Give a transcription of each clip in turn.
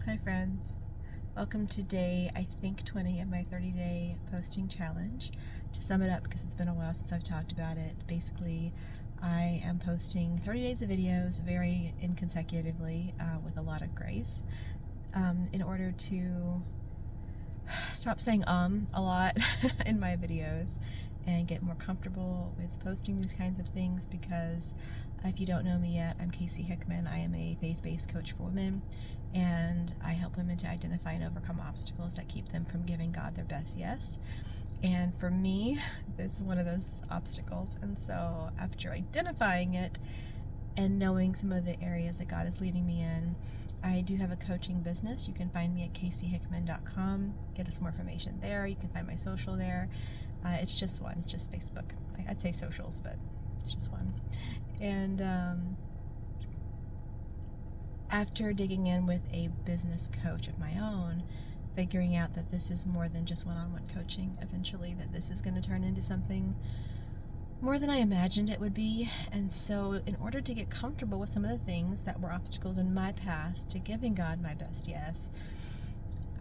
Hi friends, welcome to day I think 20 of my 30-day posting challenge. To sum it up, because it's been a while since I've talked about it, basically I am posting 30 days of videos very inconsecutively with a lot of grace in order to stop saying a lot in my videos and get more comfortable with posting these kinds of things, because if you don't know me yet, I'm Casey Hickman. I am a faith-based coach for women, and I help women to identify and overcome obstacles that keep them from giving God their best yes. And for me, this is one of those obstacles. And so after identifying it and knowing some of the areas that God is leading me in, I do have a coaching business. You can find me at caseyhickman.com. Get us more information there. You can find my social there. It's just one. It's just Facebook. I'd say socials, but it's just one. And after digging in with a business coach of my own, figuring out that this is more than just one-on-one coaching, eventually that this is going to turn into something more than I imagined it would be. And so in order to get comfortable with some of the things that were obstacles in my path to giving God my best yes,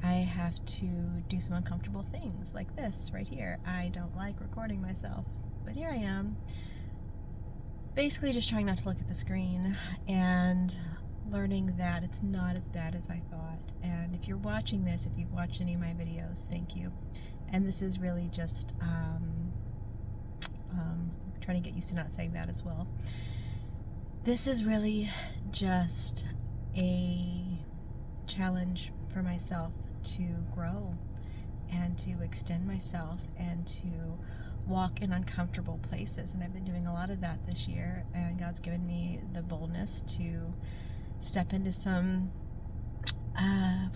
I have to do some uncomfortable things like this right here. I don't like recording myself, but here I am, basically just trying not to look at the screen and learning that it's not as bad as I thought. And if you're watching this, if you've watched any of my videos, thank you. And this is really just trying to get used to not saying that as well. This is really just a challenge for myself to grow and to extend myself and to walk in uncomfortable places. And I've been doing a lot of that this year, and God's given me the boldness to step into some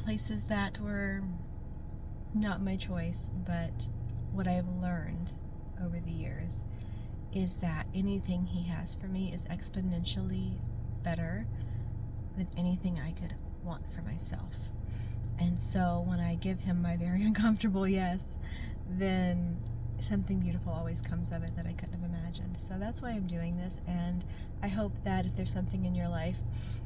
places that were not my choice. But what I've learned over the years is that anything He has for me is exponentially better than anything I could want for myself. And so when I give Him my very uncomfortable yes, then something beautiful always comes of it that I couldn't have imagined. So that's why I'm doing this, and I hope that if there's something in your life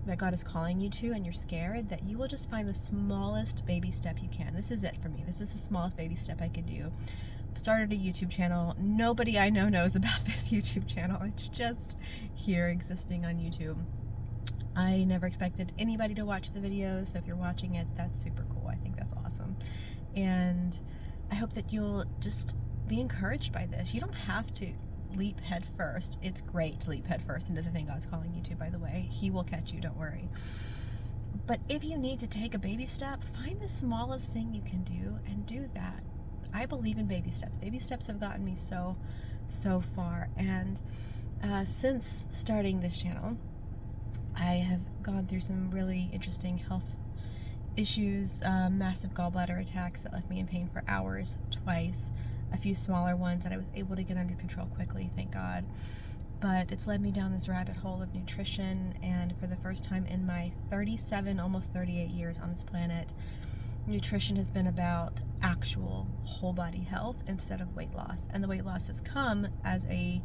that God is calling you to and you're scared, that you will just find the smallest baby step you can. This is it for me. This is the smallest baby step I could do. Started a YouTube channel. Nobody I know knows about this YouTube channel. It's just here existing on YouTube. I never expected anybody to watch the videos, so if you're watching it, that's super cool. I think that's awesome. And I hope that you'll just be encouraged by this. You don't have to leap head first. It's great to leap head first into the thing God's calling you to, by the way. He will catch you, don't worry. But if you need to take a baby step, find the smallest thing you can do and do that. I believe in baby steps. Baby steps have gotten me so far. And since starting this channel, I have gone through some really interesting health issues, massive gallbladder attacks that left me in pain for hours twice, a few smaller ones that I was able to get under control quickly, thank God. But it's led me down this rabbit hole of nutrition, and for the first time in my 37, almost 38 years on this planet, nutrition has been about actual whole body health instead of weight loss. And the weight loss has come as a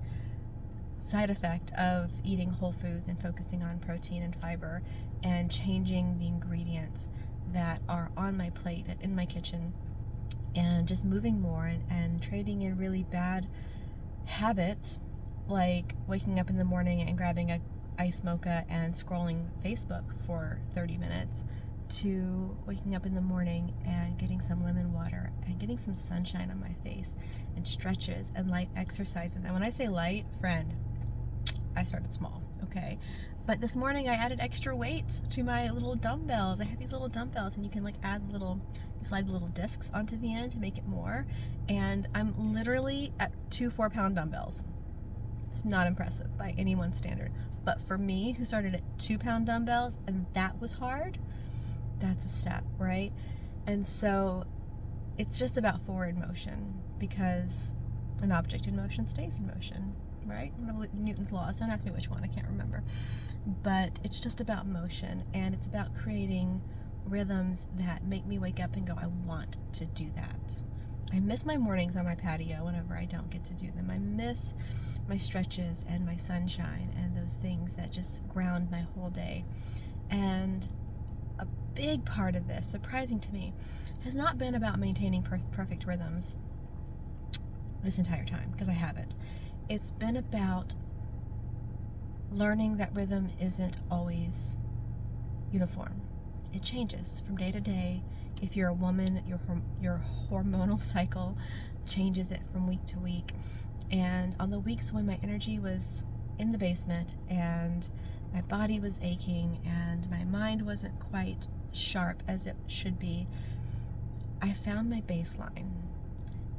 side effect of eating whole foods and focusing on protein and fiber and changing the ingredients that are on my plate and in my kitchen, and just moving more and trading in really bad habits like waking up in the morning and grabbing a ice mocha and scrolling Facebook for 30 minutes to waking up in the morning and getting some lemon water and getting some sunshine on my face and stretches and light exercises. And when I say light, friend, I started small, okay? But this morning I added extra weights to my little dumbbells. I have these little dumbbells, and you can like add you slide little discs onto the end to make it more. And I'm literally at 2 4-pound dumbbells. It's not impressive by anyone's standard. But for me, who started at 2-pound dumbbells, and that was hard, that's a step, right? And so it's just about forward motion, because an object in motion stays in motion, right? Newton's laws. Don't ask me which one, I can't remember. But it's just about motion, and it's about creating rhythms that make me wake up and go, I want to do that. I miss my mornings on my patio whenever I don't get to do them. I miss my stretches and my sunshine and those things that just ground my whole day. And a big part of this, surprising to me, has not been about maintaining perfect rhythms this entire time, because I haven't. It's been about learning that rhythm isn't always uniform. It changes from day to day. If you're a woman, your hormonal cycle changes it from week to week. And on the weeks when my energy was in the basement and my body was aching and my mind wasn't quite sharp as it should be, I found my baseline.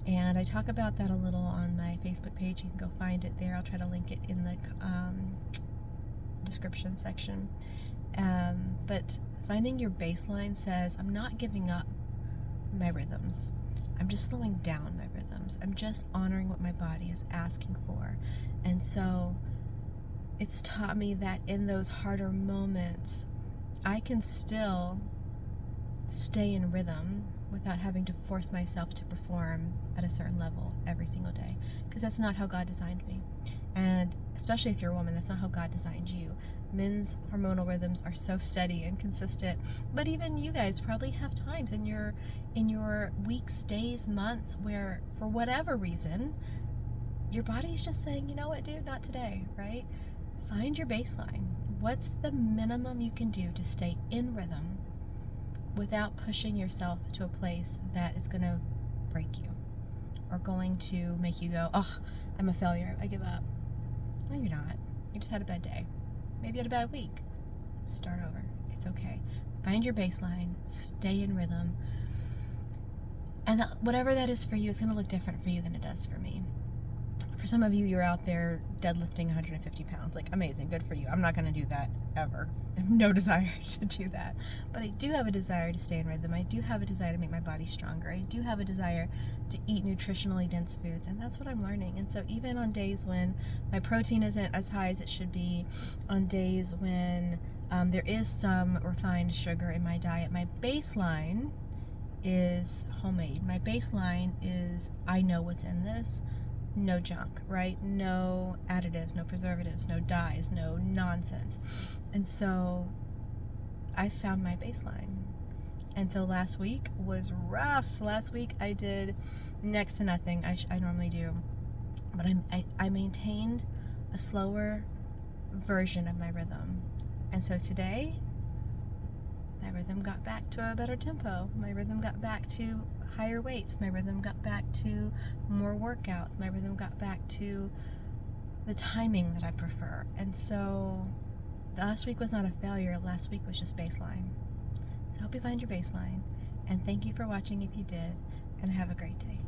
And I talk about that a little on my Facebook page. You can go find it there. I'll try to link it in the description section. But finding your baseline says, I'm not giving up my rhythms. I'm just slowing down my rhythms. I'm just honoring what my body is asking for. And so it's taught me that in those harder moments, I can still stay in rhythm without having to force myself to perform at a certain level every single day, because that's not how God designed me. And especially if you're a woman, that's not how God designed you. Men's hormonal rhythms are so steady and consistent, but even you guys probably have times in your weeks, days, months where for whatever reason your body's just saying, you know what, dude, not today, right? Find your baseline. What's the minimum you can do to stay in rhythm without pushing yourself to a place that is going to break you or going to make you go, oh, I'm a failure, I give up. No, you're not. You just had a bad day. Maybe you had a bad week. Start over. It's okay. Find your baseline. Stay in rhythm. And whatever that is for you, it's going to look different for you than it does for me. For some of you, you're out there deadlifting 150 pounds. Like, amazing. Good for you. I'm not going to do that ever. I have no desire to do that. But I do have a desire to stay in rhythm. I do have a desire to make my body stronger. I do have a desire to eat nutritionally dense foods. And that's what I'm learning. And so even on days when my protein isn't as high as it should be, on days when there is some refined sugar in my diet, my baseline is homemade. My baseline is, I know what's in this. No junk, right? No additives, no preservatives, no dyes, no nonsense. And so I found my baseline. And so last week was rough. Last week I did next to nothing I normally do. But I maintained a slower version of my rhythm. And so today, my rhythm got back to a better tempo. My rhythm got back to higher weights. My rhythm got back to more workouts. My rhythm got back to the timing that I prefer. And so last week was not a failure. Last week was just baseline. So I hope you find your baseline. And thank you for watching if you did. And have a great day.